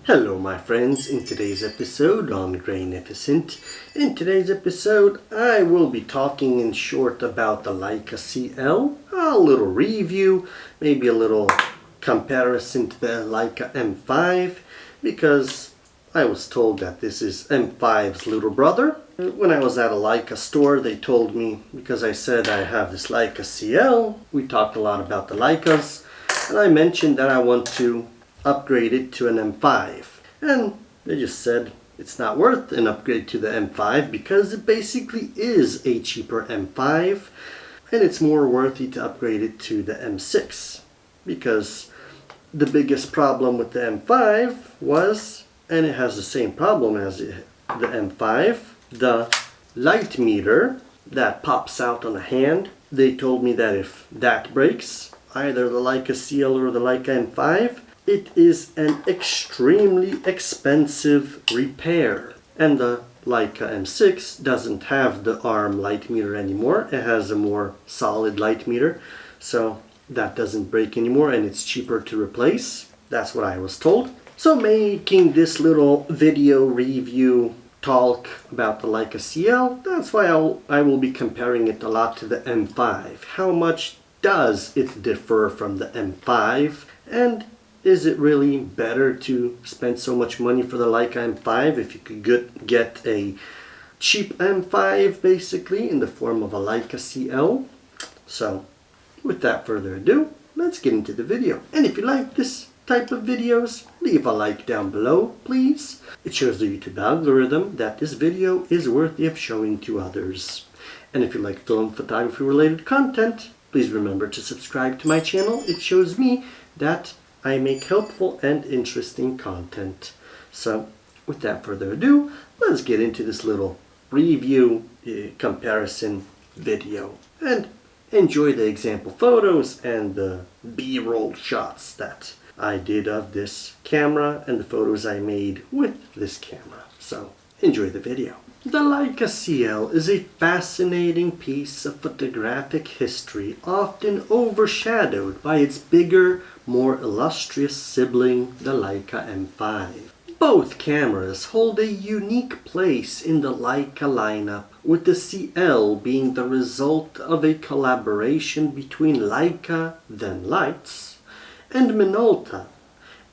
Hello my friends, in today's episode on Grainificent. In today's episode I will be talking in short about the Leica CL, a little review, maybe a little comparison to the Leica M5, because I was told that this is M5's little brother. When I was at a Leica store they told me, because I said I have this Leica CL, we talked a lot about the Leicas, and I mentioned that I want to upgrade it to an M5, and they just said it's not worth an upgrade to the M5 because it basically is a cheaper M5, and it's more worthy to upgrade it to the M6 because the biggest problem with the M5 was, and it has the same problem as the M5, the light meter that pops out on the hand. They told me that if that breaks, either the Leica CL or the Leica M5, it is an extremely expensive repair. And the Leica M6 doesn't have the arm light meter anymore. It has a more solid light meter, so that doesn't break anymore and it's cheaper to replace. That's what I was told. So making this little video review talk about the Leica CL, that's why I will be comparing it a lot to the M5. How much does it differ from the M5, and is it really better to spend so much money for the Leica M5 if you could get a cheap M5 basically in the form of a Leica CL? So without further ado, let's get into the video. And if you like this type of videos, leave a like down below, please. It shows the YouTube algorithm that this video is worthy of showing to others. And if you like film photography related content, please remember to subscribe to my channel. It shows me that I make helpful and interesting content. So without further ado, let's get into this little review comparison video and enjoy the example photos and the B-roll shots that I did of this camera and the photos I made with this camera. So enjoy the video. The Leica CL is a fascinating piece of photographic history, often overshadowed by its bigger, more illustrious sibling, the Leica M5. Both cameras hold a unique place in the Leica lineup, with the CL being the result of a collaboration between Leica, then Leitz, and Minolta,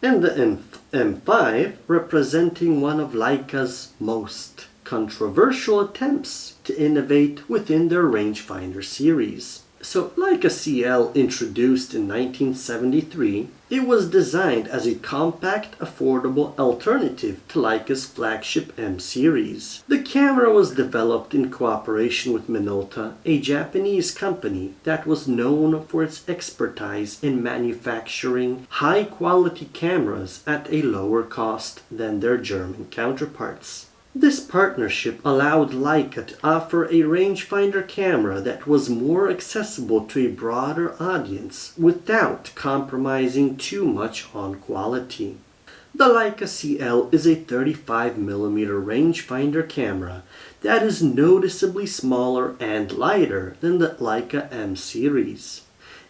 and the M5 representing one of Leica's most controversial attempts to innovate within their Rangefinder series. So Leica CL introduced in 1973, it was designed as a compact, affordable alternative to Leica's flagship M series. The camera was developed in cooperation with Minolta, a Japanese company that was known for its expertise in manufacturing high-quality cameras at a lower cost than their German counterparts. This partnership allowed Leica to offer a rangefinder camera that was more accessible to a broader audience without compromising too much on quality. The Leica CL is a 35mm rangefinder camera that is noticeably smaller and lighter than the Leica M series.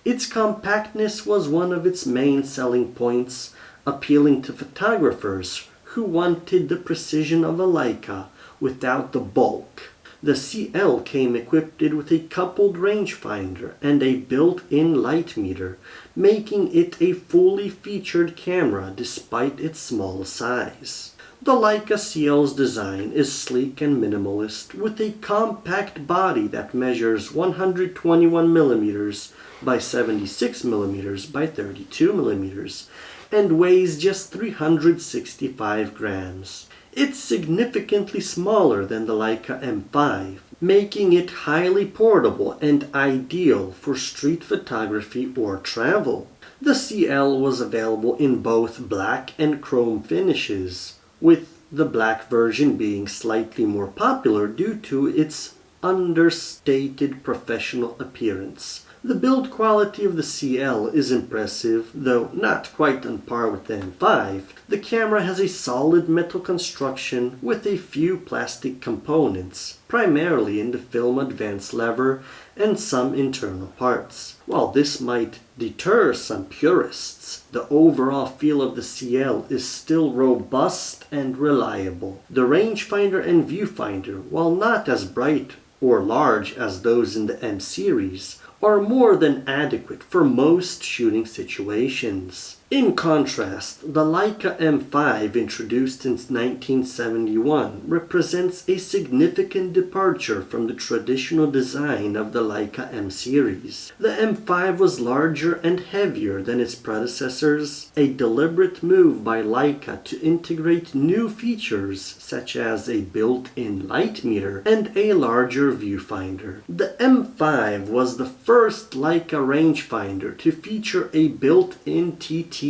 Its compactness was one of its main selling points, appealing to photographers who wanted the precision of a Leica without the bulk. The CL came equipped with a coupled rangefinder and a built-in light meter, making it a fully featured camera despite its small size. The Leica CL's design is sleek and minimalist, with a compact body that measures 121mm by 76mm by 32mm, and weighs just 365 grams. It's significantly smaller than the Leica M5, making it highly portable and ideal for street photography or travel. The CL was available in both black and chrome finishes, with the black version being slightly more popular due to its understated professional appearance, The build quality of the CL is impressive, though not quite on par with the M5. The camera has a solid metal construction with a few plastic components, primarily in the film advance lever and some internal parts. While this might deter some purists, the overall feel of the CL is still robust and reliable. The rangefinder and viewfinder, while not as bright or large as those in the M series, are more than adequate for most shooting situations. In contrast, the Leica M5, introduced in 1971, represents a significant departure from the traditional design of the Leica M series. The M5 was larger and heavier than its predecessors, a deliberate move by Leica to integrate new features such as a built-in light meter and a larger viewfinder. The M5 was the first Leica rangefinder to feature a built-in TTL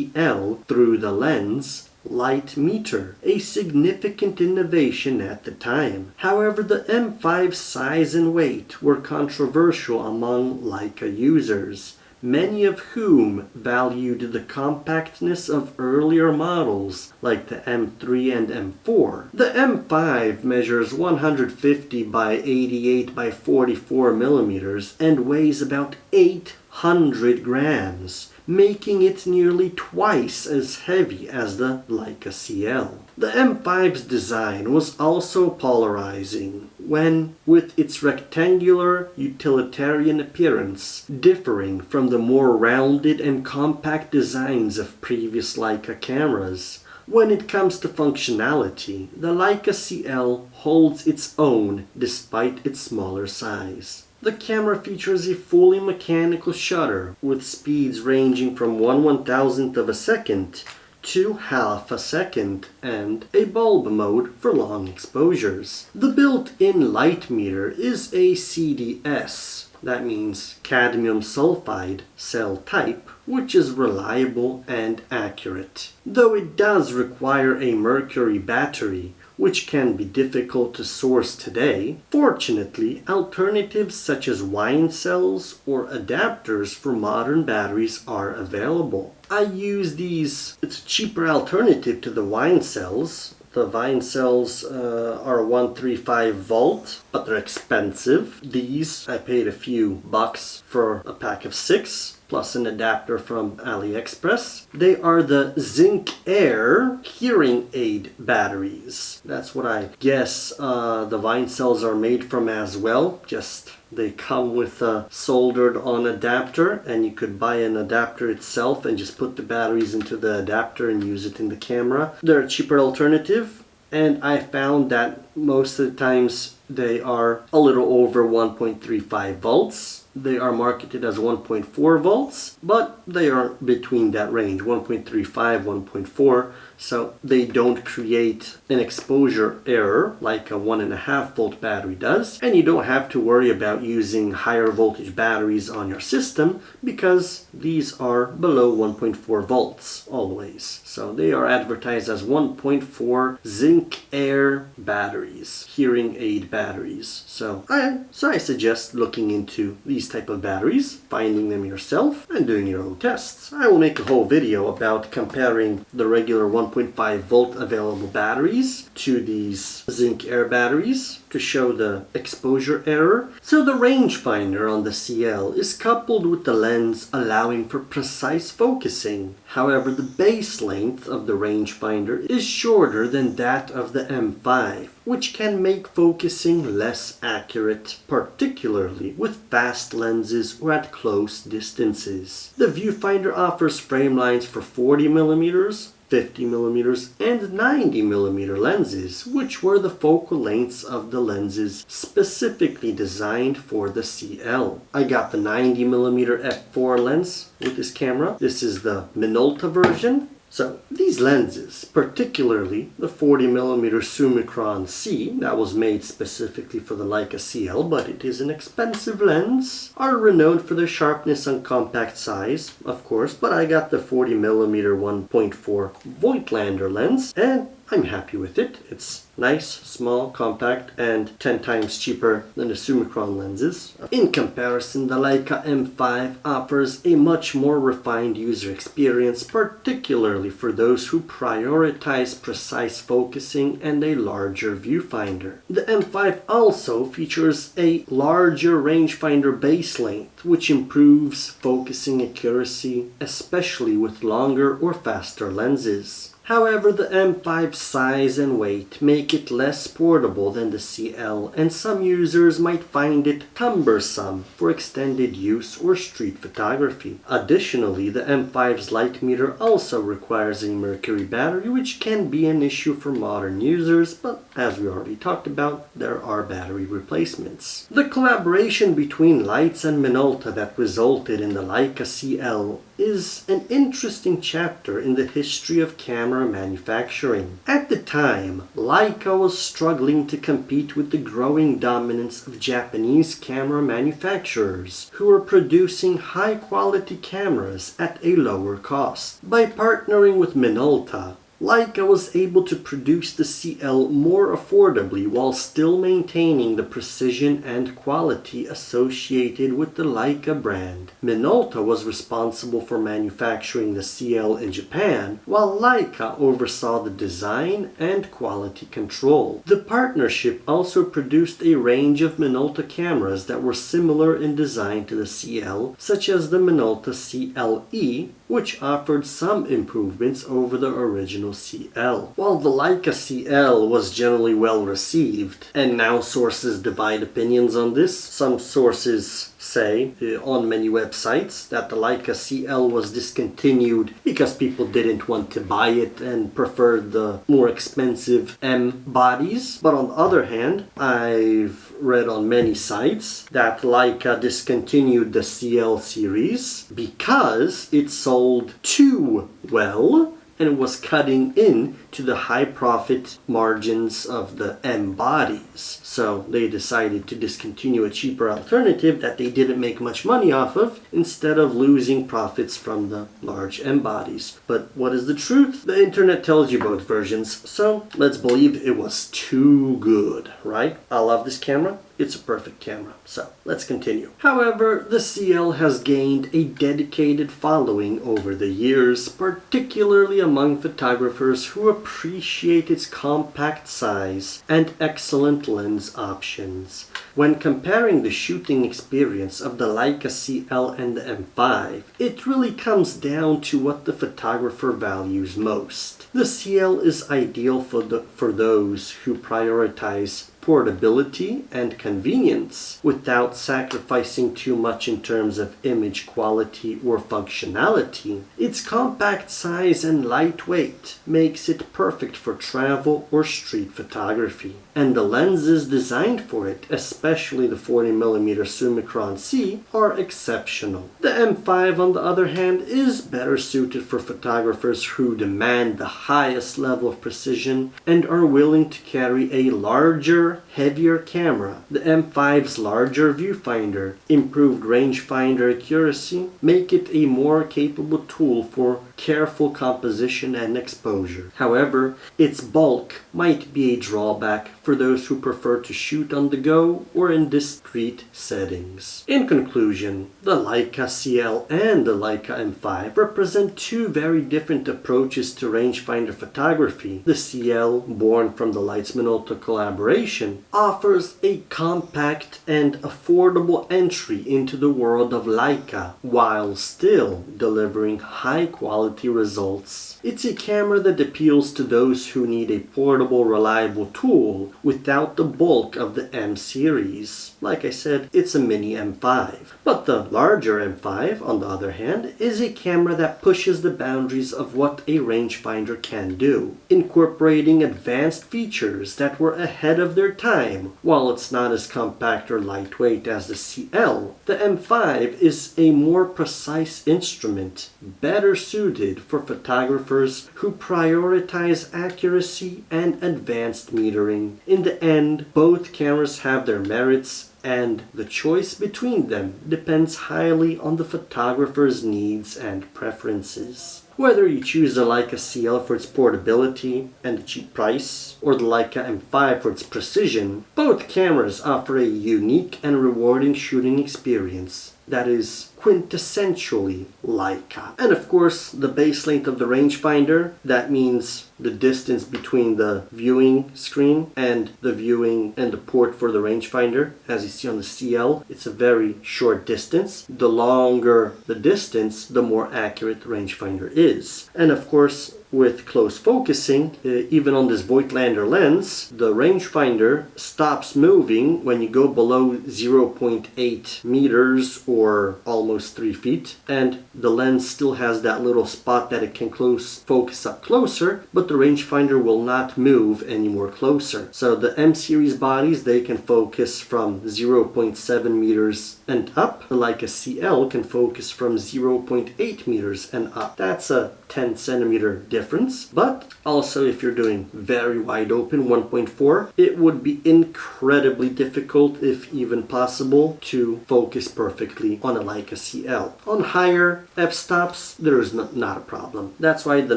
through the lens light meter, a significant innovation at the time. However, the M5's size and weight were controversial among Leica users, many of whom valued the compactness of earlier models like the M3 and M4. The M5 measures 150 by 88 by 44 millimeters and weighs about 800 grams, making it nearly twice as heavy as the Leica CL. The M5's design was also polarizing, with its rectangular utilitarian appearance differing from the more rounded and compact designs of previous Leica cameras. When it comes to functionality, the Leica CL holds its own despite its smaller size. The camera features a fully mechanical shutter with speeds ranging from 1/1000th of a second to half a second and a bulb mode for long exposures. The built-in light meter is a CDS, that means cadmium sulfide cell type, which is reliable and accurate. Though it does require a mercury battery, which can be difficult to source today, fortunately, alternatives such as wine cells or adapters for modern batteries are available. I use these. It's a cheaper alternative to the wine cells. The wine cells are 135 volt, but they're expensive. These, I paid a few bucks for a pack of 6. Plus an adapter from AliExpress. They are the Zinc Air hearing aid batteries. That's what I guess the wine cells are made from as well. Just they come with a soldered on adapter, and you could buy an adapter itself and just put the batteries into the adapter and use it in the camera. They're a cheaper alternative, and I found that most of the times they are a little over 1.35 volts. They are marketed as 1.4 volts, but they are between that range, 1.35, 1.4, so they don't create an exposure error like a 1.5 volt battery does, and you don't have to worry about using higher voltage batteries on your system because these are below 1.4 volts always. So they are advertised as 1.4 Zinc Air batteries, hearing aid batteries. So I suggest looking into these type of batteries, finding them yourself, and doing your own tests. I will make a whole video about comparing the regular 1.5 volt available batteries to these Zinc Air batteries to show the exposure error. So the rangefinder on the CL is coupled with the lens allowing for precise focusing. However, the base length of the rangefinder is shorter than that of the M5, which can make focusing less accurate, particularly with fast lenses or at close distances. The viewfinder offers frame lines for 40mm, 50mm, and 90mm lenses, which were the focal lengths of the lenses specifically designed for the CL. I got the 90mm f4 lens with this camera. This is the Minolta version. So these lenses, particularly the 40mm Summicron C, that was made specifically for the Leica CL, but it is an expensive lens, are renowned for their sharpness and compact size, of course, but I got the 40mm 1.4 Voigtlander lens, and I'm happy with it. It's nice, small, compact, and 10 times cheaper than the Summicron lenses. In comparison, the Leica M5 offers a much more refined user experience, particularly for those who prioritize precise focusing and a larger viewfinder. The M5 also features a larger rangefinder base length, which improves focusing accuracy, especially with longer or faster lenses. However, the M5's size and weight make it less portable than the CL, and some users might find it cumbersome for extended use or street photography. Additionally, the M5's light meter also requires a mercury battery, which can be an issue for modern users, but as we already talked about, there are battery replacements. The collaboration between Leitz and Minolta that resulted in the Leica CL is an interesting chapter in the history of camera manufacturing. At the time, Leica was struggling to compete with the growing dominance of Japanese camera manufacturers who were producing high-quality cameras at a lower cost. By partnering with Minolta, Leica was able to produce the CL more affordably while still maintaining the precision and quality associated with the Leica brand. Minolta was responsible for manufacturing the CL in Japan, while Leica oversaw the design and quality control. The partnership also produced a range of Minolta cameras that were similar in design to the CL, such as the Minolta CLE, which offered some improvements over the original CL. While the Leica CL was generally well received, and now sources divide opinions on this, some sources say on many websites that the Leica CL was discontinued because people didn't want to buy it and preferred the more expensive M bodies. But on the other hand, I've read on many sites that Leica discontinued the CL series because it sold too well and it was cutting in to the high profit margins of the M bodies. So they decided to discontinue a cheaper alternative that they didn't make much money off of instead of losing profits from the large M bodies. But what is the truth? The internet tells you both versions, so let's believe it was too good, right? I love this camera. It's a perfect camera. So let's continue. However, the CL has gained a dedicated following over the years, particularly among photographers who appreciate its compact size and excellent lens options. When comparing the shooting experience of the Leica CL and the M5, it really comes down to what the photographer values most. The CL is ideal for those who prioritize portability and convenience without sacrificing too much in terms of image quality or functionality. Its compact size and lightweight makes it perfect for travel or street photography, and the lenses designed for it, especially the 40mm Summicron C, are exceptional. The M5, on the other hand, is better suited for photographers who demand the highest level of precision and are willing to carry a larger, heavier camera. The M5's larger viewfinder, improved rangefinder accuracy, make it a more capable tool for careful composition and exposure. However, its bulk might be a drawback for those who prefer to shoot on the go or in discrete settings. In conclusion, the Leica CL and the Leica M5 represent two very different approaches to rangefinder photography. The CL, born from the Leitz Minolta collaboration, offers a compact and affordable entry into the world of Leica while still delivering high-quality results. It's a camera that appeals to those who need a portable, reliable tool without the bulk of the M series. Like I said, it's a mini M5. But the larger M5, on the other hand, is a camera that pushes the boundaries of what a rangefinder can do, incorporating advanced features that were ahead of their time. While it's not as compact or lightweight as the CL, the M5 is a more precise instrument, better suited for photographers who prioritize accuracy and advanced metering. In the end, both cameras have their merits, and the choice between them depends highly on the photographer's needs and preferences. Whether you choose the Leica CL for its portability and the cheap price, or the Leica M5 for its precision, both cameras offer a unique and rewarding shooting experience that is quintessentially Leica. And of course, the base length of the rangefinder, that means the distance between the viewing screen and the port for the rangefinder. As you see on the CL, it's a very short distance. The longer the distance, the more accurate the rangefinder is. And of course, with close focusing, even on this Voigtlander lens, the rangefinder stops moving when you go below 0.8 meters or almost 3 feet, and the lens still has that little spot that it can focus up closer, but the rangefinder will not move any more closer. So the M series bodies, they can focus from 0.7 meters and up. The Leica CL can focus from 0.8 meters and up. That's a 10 centimeter difference. But also, if you're doing very wide open 1.4, it would be incredibly difficult, if even possible, to focus perfectly on a Leica CL. On higher f-stops, there is not a problem. That's why the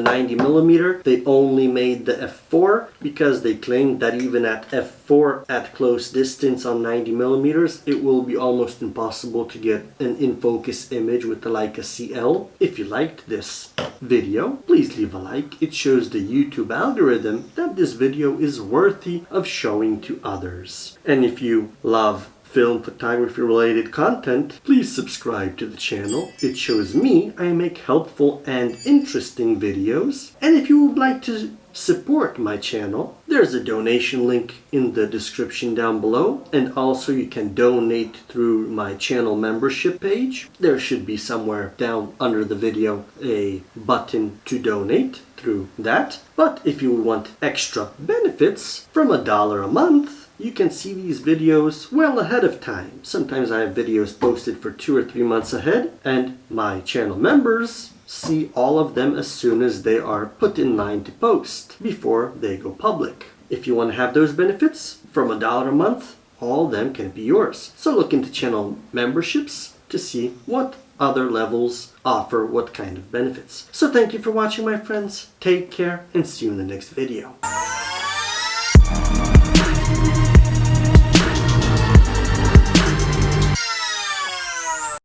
90mm, they only made the f4, because they claimed that even at f4 at close distance on 90mm, it will be almost impossible to get an in-focus image with the Leica CL. If you liked this video, please leave a like. It shows the YouTube algorithm that this video is worthy of showing to others. And if you love film photography related content, please subscribe to the channel. It shows me I make helpful and interesting videos. And if you would like to support my channel, there's a donation link in the description down below, and also you can donate through my channel membership page. There should be somewhere down under the video a button to donate through that. But if you want extra benefits, from $1 a month, you can see these videos well ahead of time. Sometimes I have videos posted for 2 or 3 months ahead, and my channel members see all of them as soon as they are put in line to post, before they go public. If you want to have those benefits, from $1 a month, all of them can be yours. So look into channel memberships to see what other levels offer what kind of benefits. So thank you for watching, my friends. Take care and see you in the next video.